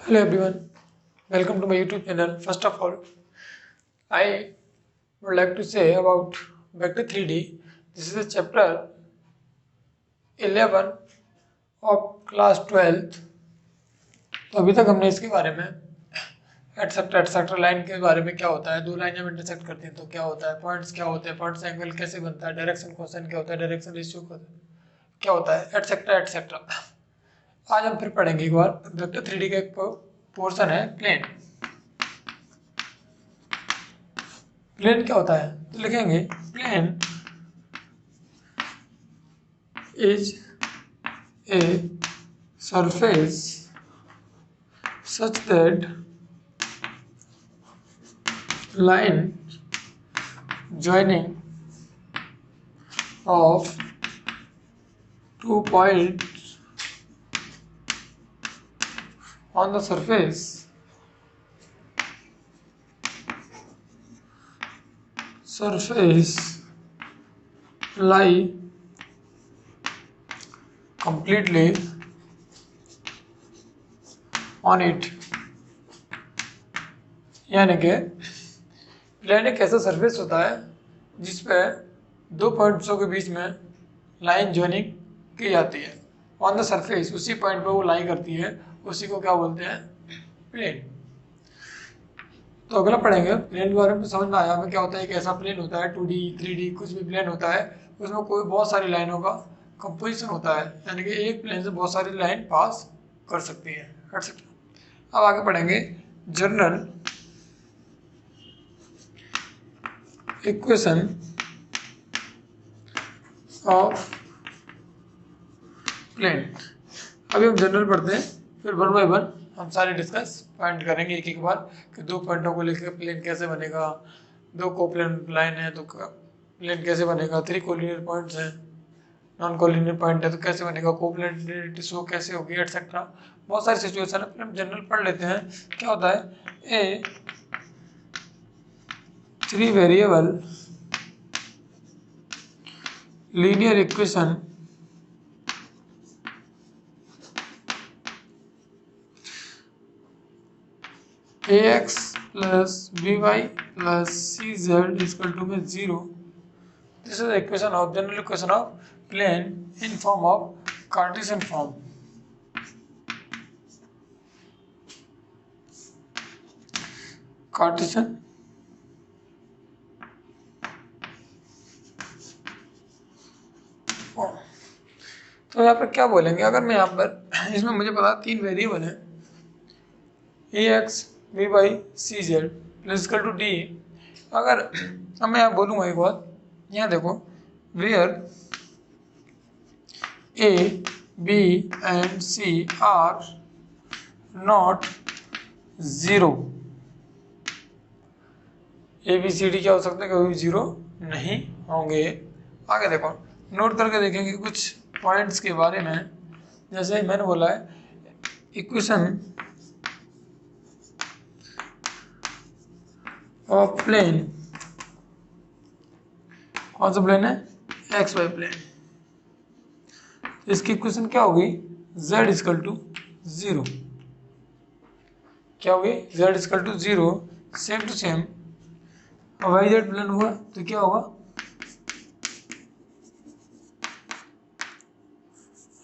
Hello everyone, welcome to my YouTube channel. First of all, I would like to say about Vector 3D. This is a chapter 11 of class 12th. तो अभी तक हमने इसके बारे में etcetera line के बारे में क्या होता है, दो लाइन जब इंटरसेक्ट करती हैं तो क्या होता है, पॉइंट्स क्या होते हैं, पॉइंट्स एंगल कैसे बनता है, डायरेक्शन क्वेश्चन क्या होता है, डायरेक्शन रेशियो क्या होता है, एटसेट्रा एटसेट्रा। आज हम फिर पढ़ेंगे एक बार वेक्टर 3D का एक पोर्शन है प्लेन। प्लेन क्या होता है तो लिखेंगे plane is a surface such that line joining of 2 points on the surface lie completely on it। यानी कि प्लेन एक ऐसा सरफेस होता है जिस पे दो पॉइंट्सों के बीच में लाइन जॉइनिंग की जाती है। ऑन द सरफेस, उसी पॉइंट पे वो लाइन करती है, उसी को क्या बोलते हैं, प्लेन। तो अगला पढ़ेंगे प्लेन के बारे में। समझ में आया हमें क्या होता है। एक ऐसा प्लेन होता है 2D 3D कुछ भी प्लेन होता है, उसमें कोई बहुत सारी लाइनों का कंपोजिशन होता है, यानी कि एक प्लेन से बहुत सारी लाइन पास कर सकती है एटसेट्रा। अब आगे पढ़ेंगे जनरल इक्वेशन ऑफ प्लेन। अभी हम जनरल पढ़ते हैं, फिर वन बाय वन हम सारे डिस्कस पॉइंट करेंगे एक एक बार कि दो पॉइंटों को लेकर प्लेन कैसे बनेगा, दो कोप्लेन लाइन है तो प्लेन कैसे बनेगा, थ्री कोलिनियर पॉइंट्स हैं, नॉन कोलिनियर पॉइंट है तो कैसे बनेगा, कोप्लेनिटी शो कैसे होगी एटसेट्रा। बहुत सारी सिचुएशन है, फिर हम जनरल पढ़ लेते हैं। क्या होता है, ए 3 variable linear equation ax plus by plus cz is equal to 0। This is the equation of general equation of plane in form of Cartesian form। Cartesian form। तो यहाँ पर क्या बोलेंगे, अगर मैं यहाँ पर इसमें मुझे पता तीन वेरिएबल है ax v by C Z plus equal to D. अगर अब मैं यहाँ बोलूँगा एक बात, यहाँ देखो where A B and C are not zero. A B C D क्या हो सकता है, कभी ज़ीरो नहीं होंगे। आगे देखो नोट करके देखेंगे कुछ पॉइंट्स के बारे में। जैसे मैंने बोला है इक्वेशन ऑफ प्लेन, कौन सा प्लेन है, एक्स वाई प्लेन। इसकी इक्वेशन क्या होगी, z इक्वल टू 0। क्या होगी, z equal to 0। Same to same Y Z plane हुआ तो क्या होगा,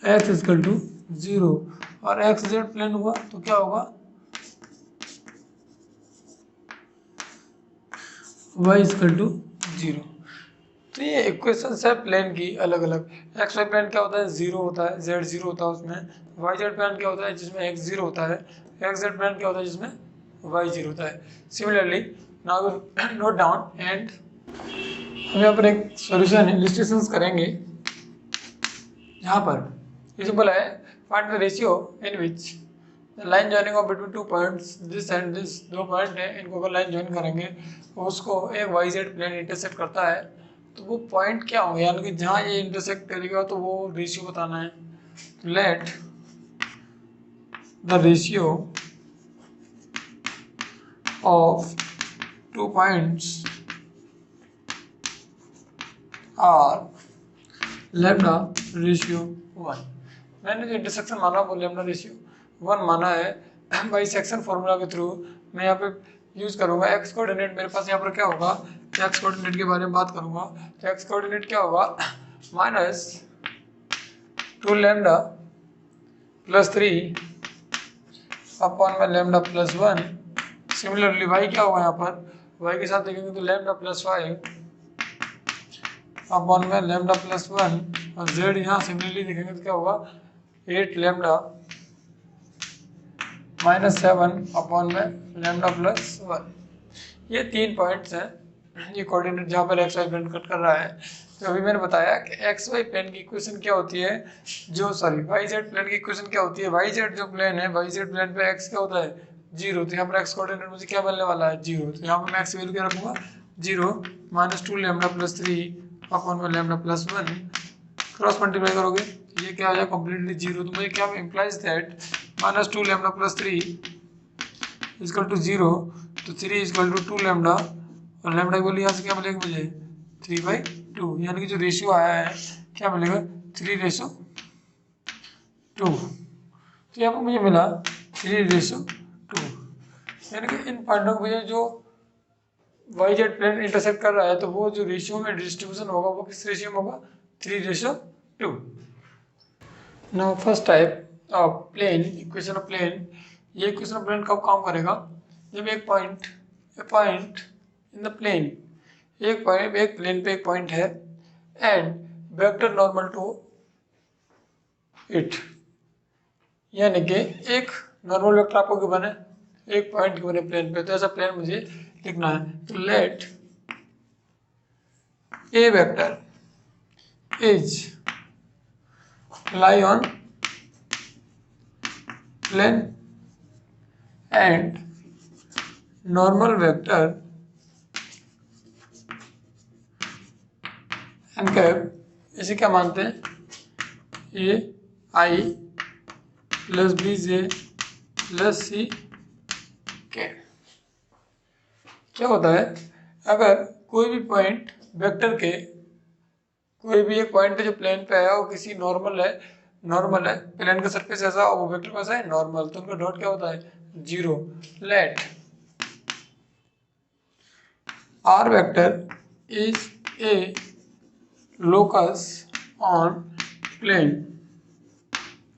x इक्वल टू 0। और एक्स जेड प्लेन हुआ तो क्या होगा, y इक्वल टू 0। तो ये इक्वेशंस है प्लेन की अलग अलग। एक्स वाई प्लेन क्या होता है, 0 होता है, जेड 0 होता है उसमें। वाई जेड प्लेन क्या होता है, जिसमें एक्स 0 होता है। एक्स जेड प्लेन क्या होता है, जिसमें वाई 0 होता है। Similarly now note down and हम यहाँ पर एक सॉल्यूशन इलस्ट्रेशंस करेंगे। यहाँ पर इसे बोला है find the ratio in which the line joining of between 2 points, this and this, दो पॉइंट है, इनको अगर लाइन जॉइन करेंगे उसको एक वाई जेड प्लेन इंटरसेक्ट करता है तो वो पॉइंट क्या होंगे, यानी कि जहाँ ये इंटरसेक्ट करेगा तो वो रेशियो बताना है। Let the ratio of 2 points are lambda ratio 1। मैंने जो इंटरसेक्शन माना वो लैम्डा रेशियो 1 माना है। बाइसेक्शन फॉर्मूला के थ्रू मैं यहाँ पे यूज़ करूँगा एक्स कोऑर्डिनेट। मेरे पास यहाँ पर क्या होगा, एक्स कोऑर्डिनेट के बारे में बात करूँगा। तो एक्स कोऑर्डिनेट क्या होगा, -2 लैम्डा प्लस 3 अपॉन में लैम्डा प्लस 1। सिमिलरली वाई क्या होगा, यहाँ पर वाई के साथ देखेंगे तो लैम्डा प्लस 5 अपॉन में लैम्डा प्लस 1। और जेड यहाँ सिमिलरली देखेंगे तो क्या होगा, 8 लैम्डा -7 अपॉन में लैम्डा प्लस 1। ये 3 पॉइंट्स हैं, ये कोऑर्डिनेट जहाँ पर एक्स वाई प्लेन कट कर रहा है। तो अभी मैंने बताया कि एक्स वाई प्लेन की इक्वेशन क्या होती है, वाई जेड प्लेन की इक्वेशन क्या होती है। वाई जेड जो प्लेन है, वाई जेड प्लेन पे एक्स क्या होता है, 0। तो यहाँ पर एक्स कोऑर्डिनेट मुझे क्या बनने वाला है, 0। तो यहाँ पर मैं एक्स वैल्यू क्या रखूँगा, 0 -2 लैम्डा प्लस 3 अपॉन में लैम्डा प्लस 1। क्रॉस मल्टीप्लाई करोगे ये क्या हो जाएगा, कम्प्लीटली 0। तो मुझे क्या implies that -2 lambda plus 3 equal to 0। तो 3 इक्वल टू 2 लैम्डा, और लैम्डा की वैल्यू यहाँ से क्या मिलेगा मुझे, 3/2। यानी कि जो रेशियो आया है क्या मिलेगा, 3:2। तो यहाँ पर मुझे मिला 3:2। यानी कि इन पॉइंटों को मुझे जो वाई जेड प्लेन इंटरसेक्ट कर रहा है, तो वो जो रेशियो में डिस्ट्रीब्यूशन होगा वो किस रेशियो में होगा, 3:2। Now first type of plane, equation of plane. ये इक्वेशन ऑफ प्लेन कब काम करेगा, जब एक पॉइंट इन द प्लेन, एक प्लेन पे एक पॉइंट है and vector normal to it. यानी कि एक नॉर्मल वेक्टर आपको गिवन है, एक पॉइंट गिवन है प्लेन पे, तो ऐसा प्लेन मुझे लिखना है। तो let a vector is lie on plane and normal vector n cap, इसे क्या मानते हैं, a i plus b j plus c k. क्या होता है, अगर कोई भी पॉइंट वेक्टर के, कोई भी एक पॉइंट है जो प्लेन पे है, वो किसी नॉर्मल है प्लेन का सरफेस ऐसा और वो वेक्टर कैसा है, नॉर्मल, तो उनका डॉट क्या होता है, 0। Let r vector is a locus on plane,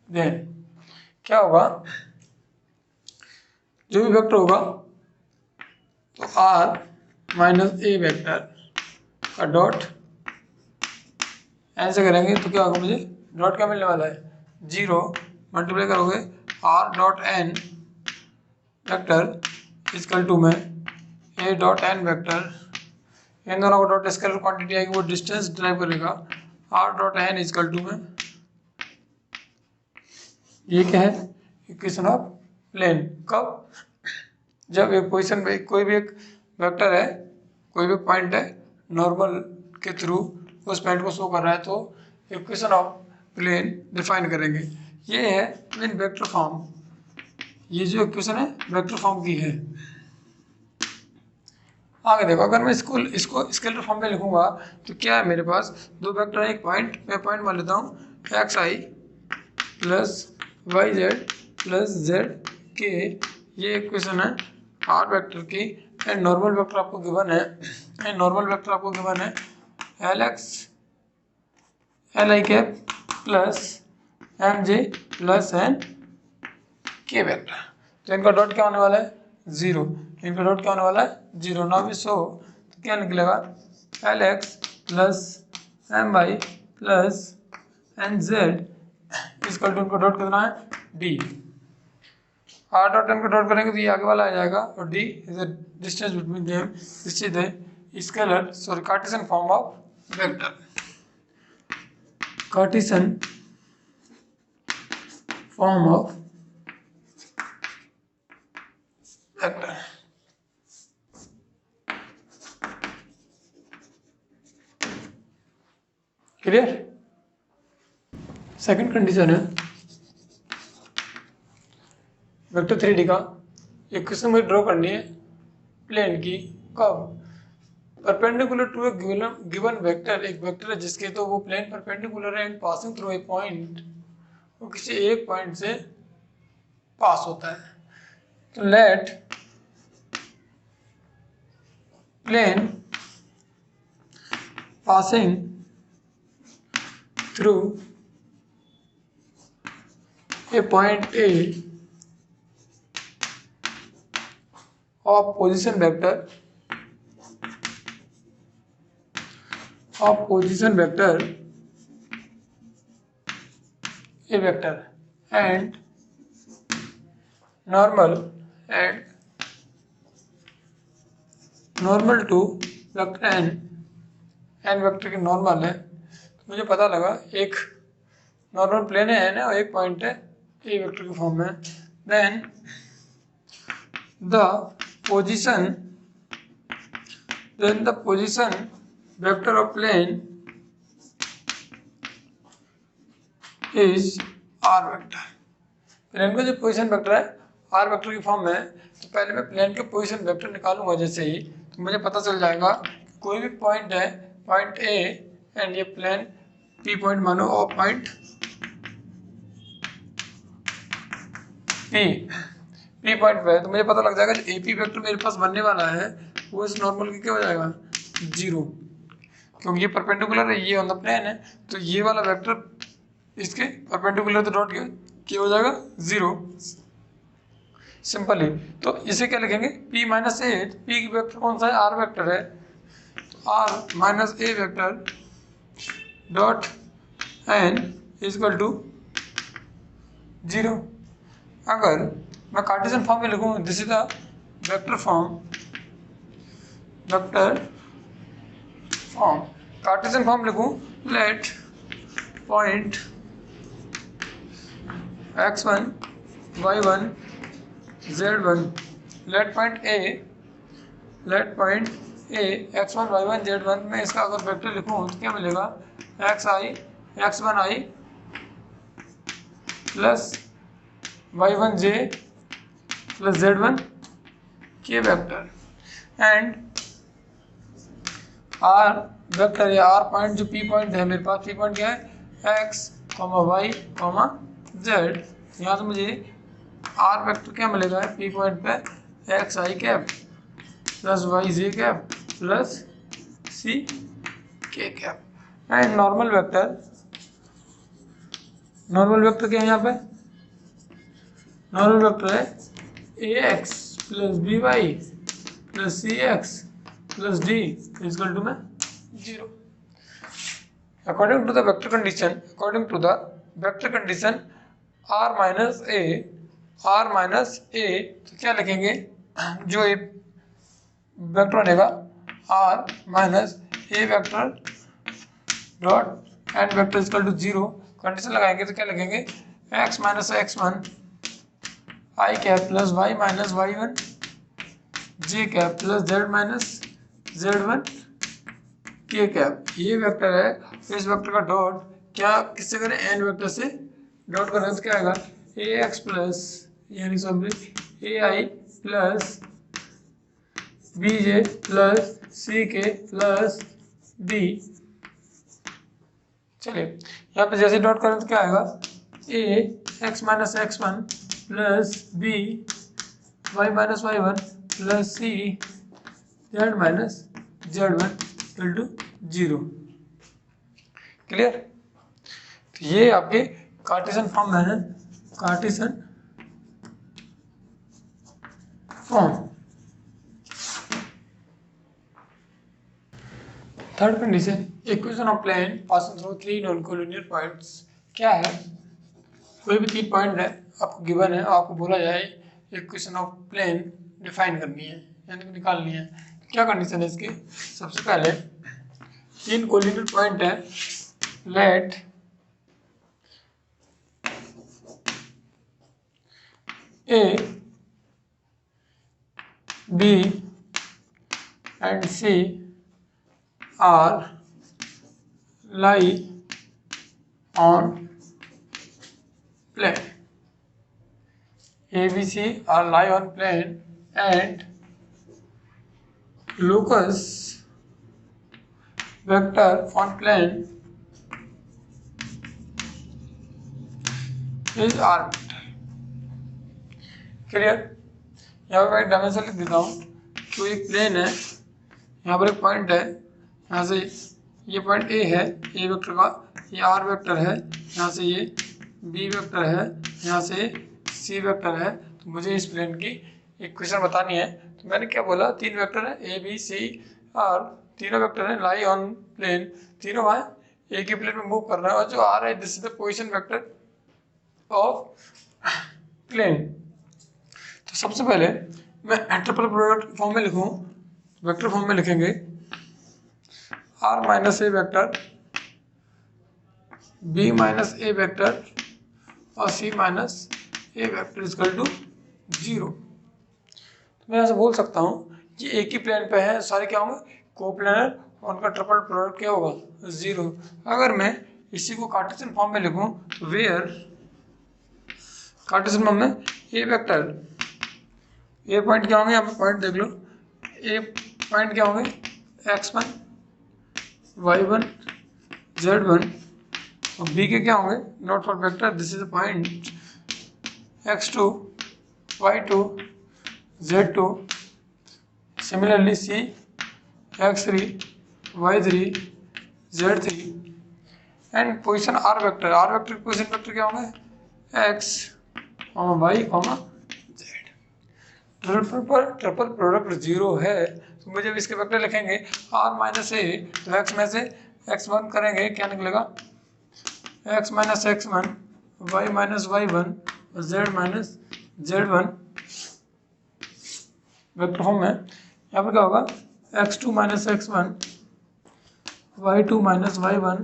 then क्या होगा, जो भी वेक्टर होगा तो आर माइनस ए वेक्टर का डॉट ऐसे करेंगे तो क्या होगा, मुझे डॉट क्या मिलने वाला है, 0। मल्टीप्लाई करोगे r dot n vector equal to में ए डॉट एन वेक्टर, इन दोनों का डॉट स्केलर क्वांटिटी आएगी, वो डिस्टेंस ड्राइव करेगा। R dot n equal to में, ये क्या है, इक्वेशन ऑफ प्लेन। कब, जब एक पोजीशन पे कोई भी एक वेक्टर है, कोई भी पॉइंट है, नॉर्मल के थ्रू उस पॉइंट को शो कर रहा है, तो इक्वेशन ऑफ प्लेन डिफाइन करेंगे। ये है इन वेक्टर फॉर्म, ये जो इक्वेशन है वेक्टर फॉर्म की है। आगे देखो, अगर मैं इसको स्केलर फॉर्म में लिखूंगा तो क्या है, मेरे पास दो वेक्टर है, एक पॉइंट, मैं पॉइंट मान लेता हूँ x i plus y z plus z k. ये इक्वेशन है आर वेक्टर की। एंड नॉर्मल वेक्टर आपको गिवन है, l x l i cap plus m j plus n k vector. तो इनका डॉट क्या होने वाला है, 0। इनका डॉट क्या होने वाला है, 0। नाउ सो तो क्या निकलेगा, l x plus m y plus n z इसका इनका डॉट कितना है, डी। आर डॉट एन का डॉट करेंगे तो ये आगे वाला आ जाएगा, और d is the distance between them. This is the scalar sorry cartesian form of vector, cartesian form of vector. Clear. Second condition है वेक्टर 3D का इक्वेशन मुझे ड्रॉ करनी है प्लेन की। कब, perpendicular to a given vector, एक vector है जिसके तो वो प्लेन परपेंडिकुलर है and passing through a point, वो किसी एक पॉइंट से पास होता है। तो let plane passing through a point A of position vector A vector and normal to vector n vector की नॉर्मल है। तो मुझे पता लगा एक नॉर्मल प्लेन है n है और एक पॉइंट है ए वेक्टर के फॉर्म में। Then the position vector of plane is r vector. Plane का जो पोजीशन वेक्टर है आर वेक्टर की फॉर्म में है। तो पहले मैं प्लेन के पोजीशन वेक्टर निकालूंगा जैसे ही, तो मुझे पता चल जाएगा कोई भी पॉइंट है, पॉइंट ए एंड ये प्लेन पी पॉइंट मानो और पॉइंट पी पॉइंट पे है, तो मुझे पता लग जाएगा जो एपी वेक्टर मेरे पास बनने वाला है वो इस नॉर्मल की क्या हो जाएगा, 0, क्योंकि ये परपेंडिकुलर है, ये ऑन द प्लेन है। तो ये वाला वेक्टर इसके परपेंडिकुलर तो डॉट क्या हो जाएगा, 0, सिंपल ही। तो इसे क्या लिखेंगे, p माइनस ए। पी की वेक्टर कौन सा है, आर वेक्टर है। तो r minus a vector dot n equal to 0। अगर मैं कार्टेशियन फॉर्म में लिखूँ, this is the vector form, Cartesian form लिखूँ, let point x1 y1 z1, let point a x1 y1 z1 में इसका अगर वेक्टर लिखूँ तो क्या मिलेगा, x1i plus y1j plus z1 के वेक्टर एंड आर वेक्टर या आर पॉइंट जो पी पॉइंट है मेरे पास, पी पॉइंट क्या है, x, y, z। यहाँ से मुझे आर वेक्टर क्या मिलेगा, पी पॉइंट पे एक्स आई कैप प्लस वाई जे कैप प्लस सी के कैप एंड नॉर्मल वेक्टर क्या है यहाँ पे, नॉर्मल वेक्टर है a x plus b y plus c x plus d equal to में 0। According to the vector condition r minus a, तो क्या लिखेंगे, जो ये वेक्टर बनेगा r minus a vector dot n vector equal to 0। Condition लगाएंगे तो क्या लिखेंगे, x minus x1 i cap plus y minus y1 j cap plus z minus z1 k cap. ये वेक्टर है, इस वेक्टर का डॉट क्या किससे करें, एन वेक्टर से डॉट करें तो क्या आएगा, ए एक्स प्लस यानी सब ए i plus b j plus c के प्लस डी। चलिए यहाँ पे जैसे डॉट करें तो क्या आएगा, a x minus x1 plus b y minus y1 plus c z minus z1 equal to 0। Clear. तो ये आपके कार्टेशियन फॉर्म में है, Cartesian form. Third condition, equation of plane passing through 3 non collinear points. क्या है, कोई भी 3 point है आपको गिवन है, आपको बोला जाए इक्वेशन ऑफ प्लेन डिफाइन करनी है यानी कि निकालनी है। क्या कंडीशन है इसकी, सबसे पहले 3 कोलिनियर पॉइंट है, late A, B and C are lie on plane. A, B, C are lie on plane and locus vector on plane is R vector. Clear. यहाँ पर मैं डायमेंशन लिख देता हूँ। तो एक प्लेन है, यहाँ पर एक पॉइंट है, यहाँ से ये पॉइंट ए है, ए वेक्टर का, ये आर वेक्टर है, यहाँ से ये बी वेक्टर है, यहाँ से सी वेक्टर है। तो मुझे इस प्लेन की इक्वेशन बतानी है। तो मैंने क्या बोला, 3 वेक्टर है ए बी सी आर, तीनों वेक्टर है लाई ऑन प्लेन, तीनों वहाँ एक ही प्लेन में मूव कर रहा है, और जो आ रहा है this is the position vector of plane. तो सबसे पहले मैं ट्रिपल प्रोडक्ट फॉर्म में लिखूँ, वेक्टर फॉर्म में लिखेंगे r minus a vector, b minus a vector और c minus a vector equal to 0। तो मैं ऐसे बोल सकता हूँ कि एक ही प्लेन पे है, सारे क्या होंगे कोप्लेनर, और उनका ट्रिपल प्रोडक्ट क्या होगा 0। अगर मैं इसी को कार्टेशियन फॉर्म में लिखूँ, वेयर कार्टेशियन फॉर्म में ए वेक्टर, ए पॉइंट क्या होंगे, यहाँ पे पॉइंट देख लो, ए पॉइंट क्या होंगे x1 y1 z1, और बी के क्या होंगे not for vector, this is the point x2 y2 z2, similarly c x3 y3 z3, and position r vector, r vector position vector क्या होंगे x, y, z। Triple product 0 है, तो मुझे अब इसके वेक्टर लिखेंगे r माइनस ए, तो x में से x1 करेंगे क्या निकलेगा x minus x1 y minus y1 और z minus z1 vector form में। यहाँ पर क्या होगा x2 minus x1 y2 minus y1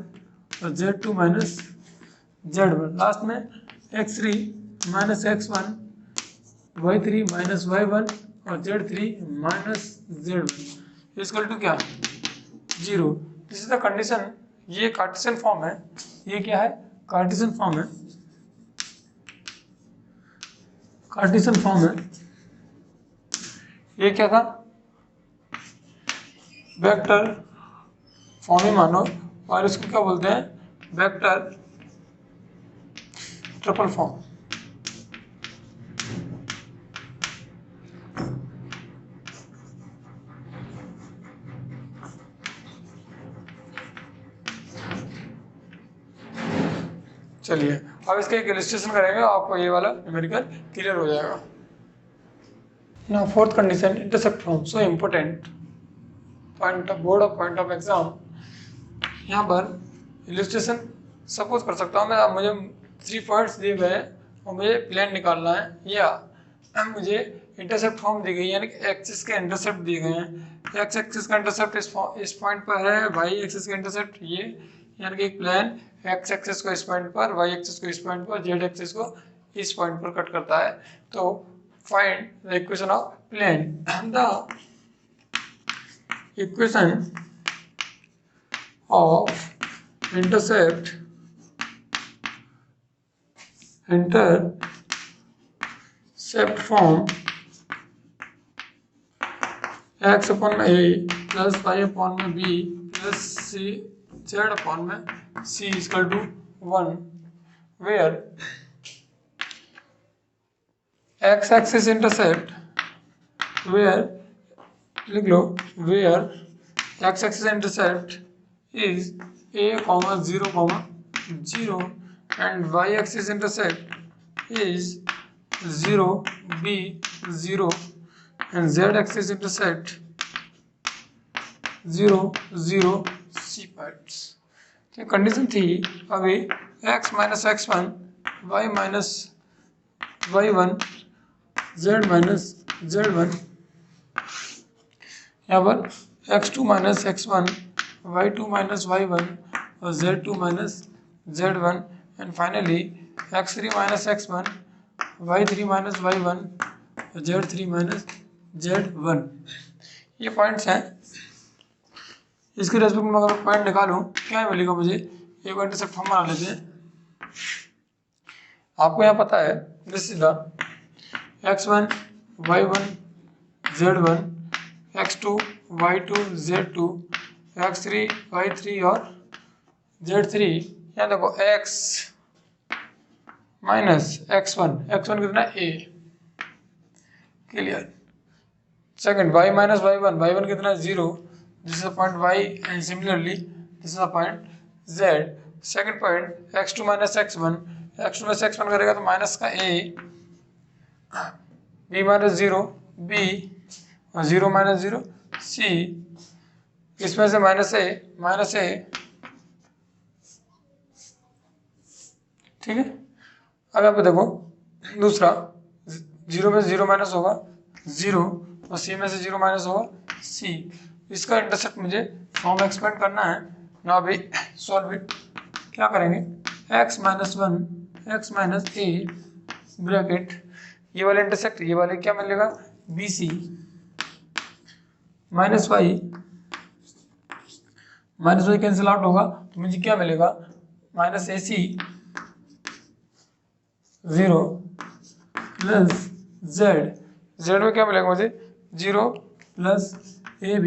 और z2 माइनस z1, लास्ट में x3 minus x1 y3 minus y1 और z3 minus z1 equal to क्या 0। This is the condition. ये कार्टेशियन फॉर्म है, ये क्या है कार्टेशियन फॉर्म है, कार्टेशियन फॉर्म है। ये क्या था वेक्टर फॉर्म ही मानो, और इसको क्या बोलते हैं वेक्टर ट्रिपल फॉर्म। चलिए अब इसका एक इलस्ट्रेशन करेंगे, आपको ये वाला न्यूमेरिकल क्लियर हो जाएगा। Now fourth condition intercept form, so important point of board of point of exam. यहाँ पर इलस्ट्रेशन सपोज कर सकता हूँ मैं, अब मुझे 3 पॉइंट्स दिए गए हैं और मुझे प्लेन निकालना है, या मुझे इंटरसेप्ट फॉर्म दी गई है, यानी कि एक्सिस के इंटरसेप्ट दिए गए हैं। एक्स एक्सिस का इंटरसेप्ट इस पॉइंट पर है, वाई एक्सिस का इंटरसेप्ट ये, यानी कि एक प्लेन एक्स एक्सिस को इस पॉइंट पर, वाई एक्सिस को इस पॉइंट पर, जेड एक्सिस को इस पॉइंट पर कट करता है। तो find the equation of plane. The equation of intercept form x upon में a प्लस y अपॉन में b plus c z upon में c equal to 1, where x axis intercept, where लिख लो, where x axis intercept is a, 0, 0 and y axis intercept is 0, b, 0 and z axis intercept 0, 0, c points. तो condition थी अभी x minus x1 y minus y1 z minus z1, यहाँ पर x2 minus x1 y2 minus y1 और z2 minus z1, and finally x3 minus x1 y3 minus y1 और z3 minus z1। ये points हैं। इसके respect में अगर point निकालूं क्या मिलेगा मुझे, एक इंटरसेप्ट फॉर्म बना लेते हैं। आपको यहाँ पता है this is the x1 y1 z1 x2 y2 z2 x3 y3 और z3। यहाँ देखो x माइनस x1 कितना a, clear. Second y minus y1 कितना है 0, this is a point y and similarly this is a point z। Second point x2 minus x1, x2 में से x1 करेगा तो माइनस का a, b माइनस 0 b, और 0 minus 0 c, इसमें से माइनस a, ठीक है। अब यहाँ पे देखो दूसरा 0 में से 0 माइनस होगा 0, और c में से 0 माइनस होगा c। इसका इंटरसेप्ट मुझे फॉर्म एक्सपेंड करना है ना। अभी सॉल्व इट। क्या करेंगे, x minus 1 x minus a bracket, ये वाले इंटरसेक्ट, ये वाले क्या मिलेगा bc, minus y cancel out होगा तो मुझे क्या मिलेगा माइनस ac 0 प्लस z में क्या मिलेगा मुझे 0 plus ab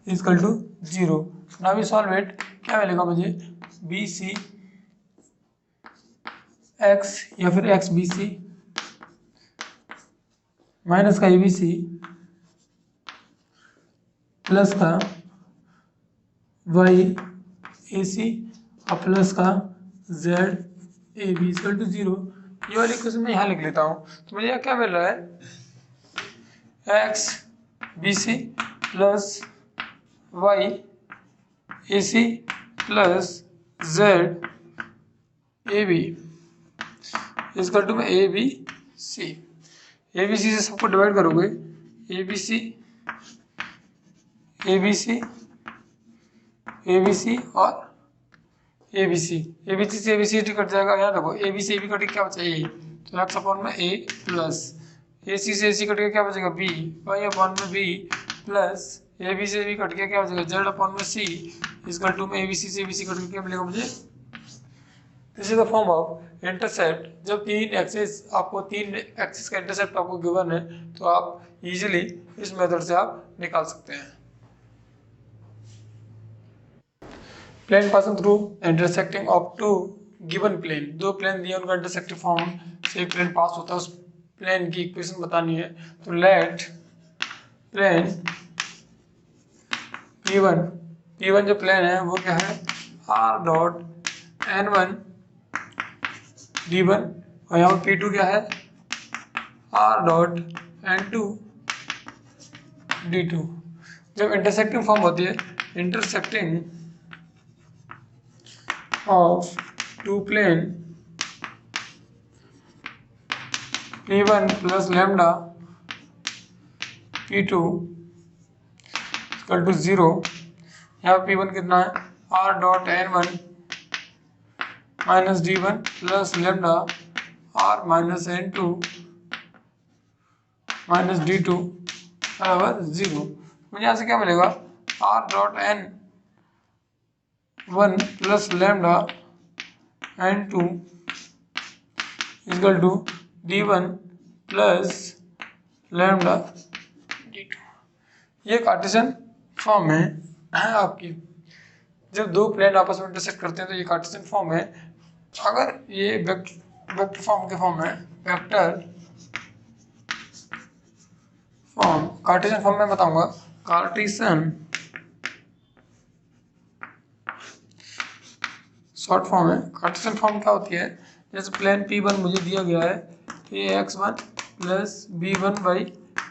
equal to 0। Now we solve it. क्या मिलेगा मुझे bc x या फिर x bc माइनस का abc प्लस का y ac और प्लस का z ab इक्वल टू 0। ये वाली क्वेश्चन मैं यहाँ लिख लेता हूँ। तो मुझे यहाँ क्या मिल रहा है x bc plus y ac plus z ab equal to में abc। abc से सबको डिवाइड करोगे abc और abc से abc कट जाएगा। यहाँ देखो ab से ab कट के क्या बचा a, तो x अपॉन में a प्लस ac से ac कट के क्या बचेगा b, y अपॉन में b प्लस ab से ab कट के क्या बचेगा z अपॉन में c इक्वल टू में abc से abc कट के क्या मिलेगा मुझे। This is the form of intercept. जब आपको तीन एक्सिस का इंटरसेप्ट आपको गिवन है तो आप इजीली इस मेथड से आप निकाल सकते हैं। Plane passing through intersecting of two given plane, दो प्लेन दिए उनका इंटरसेक्टिंग फॉर्म से एक प्लेन पास होता है, उस प्लेन की इक्वेशन बतानी है। तो लेट प्लेन P1 जो प्लेन है वो क्या है r डॉट n1 d1, और यहाँ पर P2 क्या है r डॉट n2 d2। जब इंटरसेक्टिंग फॉर्म होती है, intersecting of two plane P1 plus lambda P2 equal to 0। यहाँ P1 कितना है r dot n1 minus d1 plus lambda r minus n2 minus d2 बराबर 0। मुझे यहाँ से क्या मिलेगा r dot n1 plus lambda n2 equal to d1 plus lambda d2। ये कार्टेशियन फॉर्म है आपकी। जब दो प्लेन आपस में इंटरसेक्ट करते हैं तो ये कार्टेशियन फॉर्म है। अगर ये वेक्टर फॉर्म के फॉर्म है, वेक्टर फॉर्म, कार्टेशियन फॉर्म में बताऊंगा। कार्टेशियन शॉर्ट फॉर्म है। कार्टेशियन फॉर्म क्या होती है, जैसे प्लेन P1 मुझे दिया गया है, ax1 plus b1y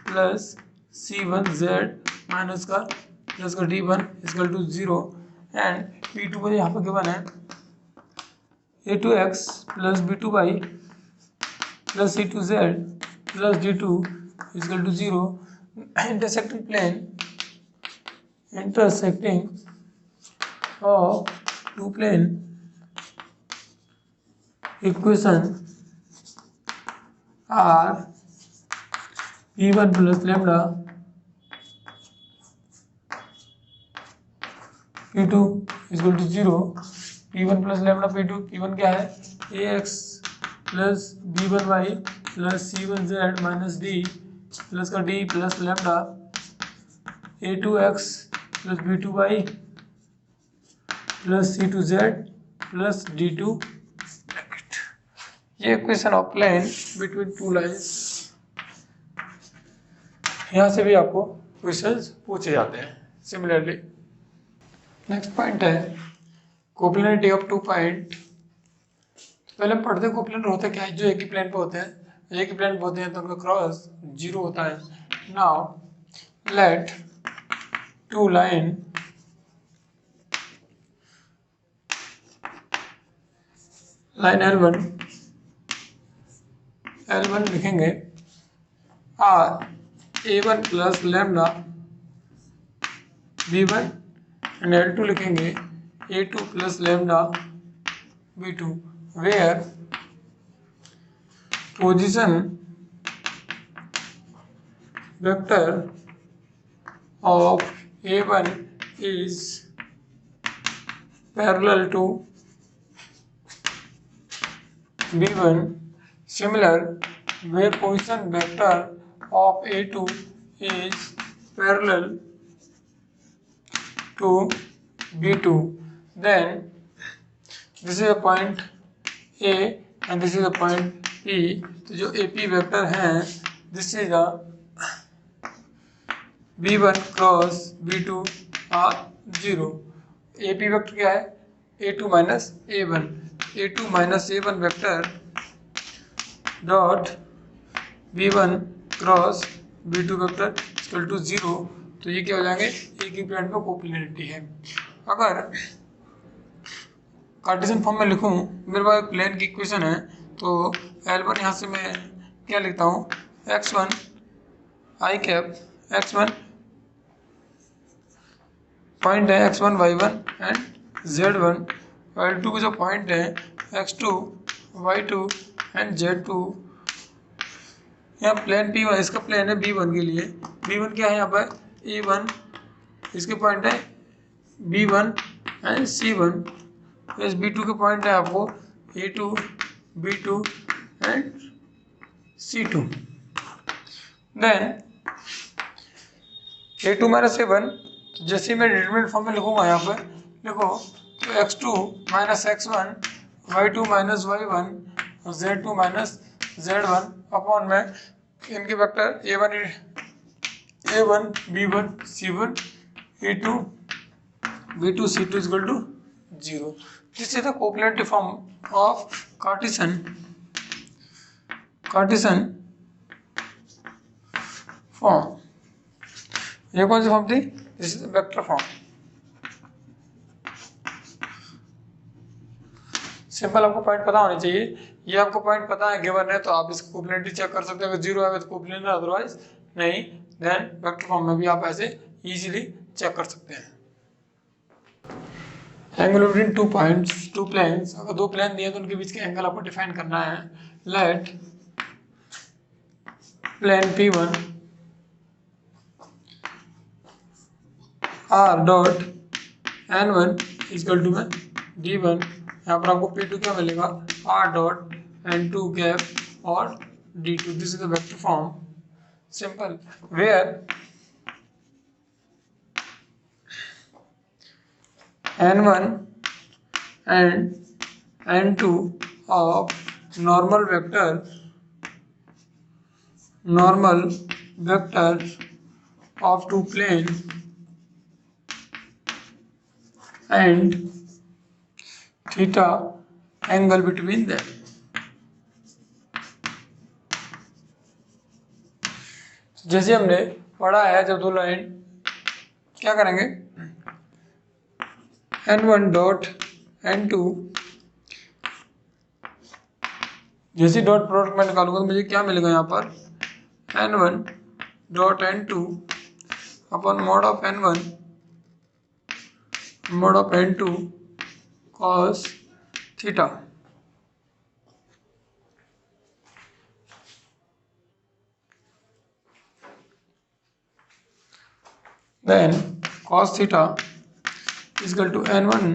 plus c1z minus का प्लस का d1 equal to 0 and P2 मुझे यहाँ पर गिवन है a2x plus b2y plus c2z plus d2 equal to 0। Intersecting plane, intersecting of two plane equation are P1 plus lambda P2 equal to 0। P1 plus lambda P1 क्या है ax plus b1y plus c1z minus d plus का d plus lambda a2x plus b2y plus c2z plus d2। ये equation of plane between two lines. यहाँ से भी आपको questions पूछे जाते हैं सिमिलरली। नेक्स्ट पॉइंट है कोप्लेनिटी ऑफ टू पॉइंट। पहले हम पढ़ते हैं कोप्लेनर होता क्या है। जो एक ही प्लेन पे होते हैं, एक ही प्लेन पे होते हैं तो उनका क्रॉस जीरो होता है। Now let to line L1 लिखेंगे are A1 plus lambda B1 and L2 लिखेंगे A2 plus lambda B2 where position vector of A1 is parallel to B1, similar where position vector of A2 is parallel to B2, then this is a point A and this is a point P. तो जो AP vector हैं this is a B1 cross B2 are 0. AP vector क्या है A2 minus A1, A2 minus A1 vector dot B1 cross B2 vector equal to 0। तो ये क्या हो जाएंगे, एक ही प्लेन पे कोप्लेनिटी है। अगर कार्टेशियन फॉर्म में लिखूं, मेरे पास प्लेन की इक्वेशन है तो L1 यहाँ से मैं क्या लिखता हूँ x1 i cap, x1 point है x1 y1 and z1, L2 का जो पॉइंट है x2 y2 एंड z2। यहाँ प्लेन P1, इसका प्लेन है B1 के लिए। B1 क्या है यहाँ पर A1, इसके पॉइंट है B1 एंड C1। इस B2 के पॉइंट है आपको A2 B2 and C2। Then A2 minus A1, जैसे मैं डिटरमिनेंट फॉर्म में लिखूंगा यहाँ पर देखो तो x2 minus x1 y2 minus y1 और z2 माइनस z1 अपॉन में इनके vector A1 B1 C1 A2 B2 C2 is equal to 0. This is the coplanar form of Cartesian form. ये कौन सी फॉर्म थी, this is vector form. Simple आपको point पता होने चाहिए। ये आपको पॉइंट पता है गिवन है तो आप इसकी कोप्लेनिटी चेक कर सकते हैं। अगर जीरो आएगा तो कोप्लेनर, अदरवाइज नहीं। देन वेक्टर फॉर्म में भी आप ऐसे इजीली चेक कर सकते हैं। Angle between two points, two planes, अगर दो प्लेन दिए तो उनके बीच के एंगल आपको डिफाइन करना है। Let plane P1 R dot N1 equal to में D1। यहाँ पर आपको P2 क्या मिलेगा R डॉट N2 गैप और D2। This is the vector form simple where N1 and N2 of normal vector of two plane and theta angle between them। जैसे हमने पढ़ा है, जब दो लाइन क्या करेंगे N1 डॉट N2, जैसे डॉट प्रोडक्ट में निकालूंगा तो मुझे क्या मिलेगा यहाँ पर N1 dot N2 upon mod of N1 mod of N2 cos theta. Then cos theta is equal to N1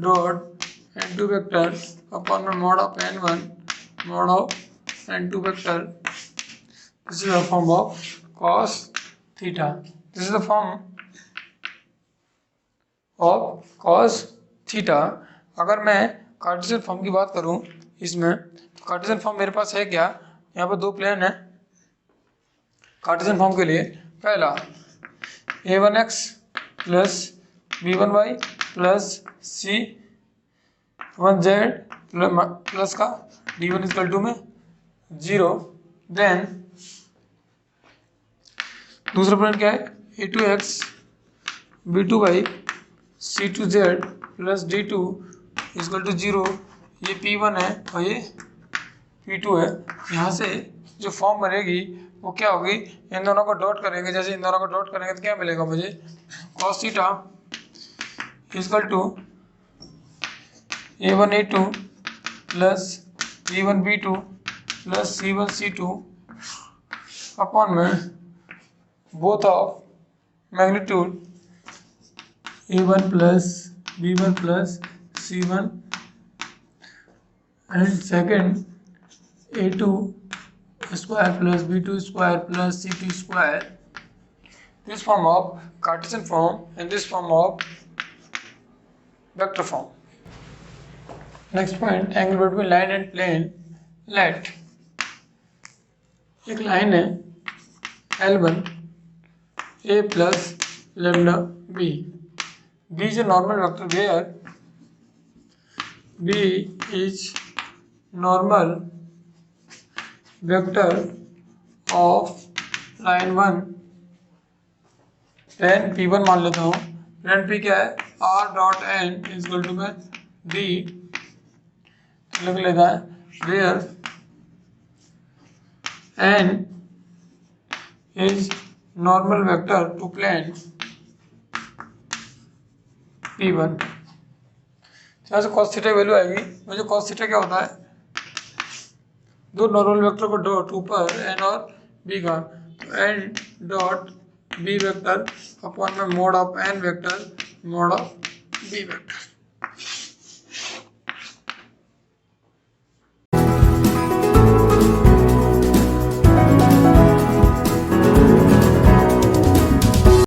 dot N2 vector upon the mod of N1 mod of N2 vector. This is the form of cos theta. This is the form of cos theta। अगर मैं Cartesian form की बात करूं इसमें, तो Cartesian form मेरे पास है क्या, यहाँ पर दो प्लेन है कार्टेशियन फॉर्म के लिए। पहला a1x plus b1y plus c1z plus का d1 इक्वल टू में 0। देन दूसरा पॉइंट क्या है, a2x b2y c2z plus d2 equal to 0। ये p1 है और ये p2 है। यहाँ से जो फॉर्म बनेगी वो क्या होगी, इन दोनों को डॉट करेंगे। जैसे इन दोनों को डॉट करेंगे तो क्या मिलेगा मुझे, cos theta equal to a1 a2 plus b1 b2 plus c1 c2 upon में both of magnitude a1 plus b1 plus c1 and second a2 square plus b2 square plus c2 square, this form of Cartesian form and this form of vector form. Next point, angle between line and plane. Let एक line है L1 a plus lambda b. B is a normal vector where b is normal vector of line 1। Plane P1 मान लेता हूँ। Plane P क्या है, R dot N equal to में D लिख लेता है, where N is normal vector to plane P1। यहाँ से cos थीटा वैल्यू आएगी। मुझे cos थीटा क्या होता है, दो नॉर्मल वेक्टर को डॉट ऊपर एन और बी का, तो n dot b vector upon में mod of n vector mod of b vector.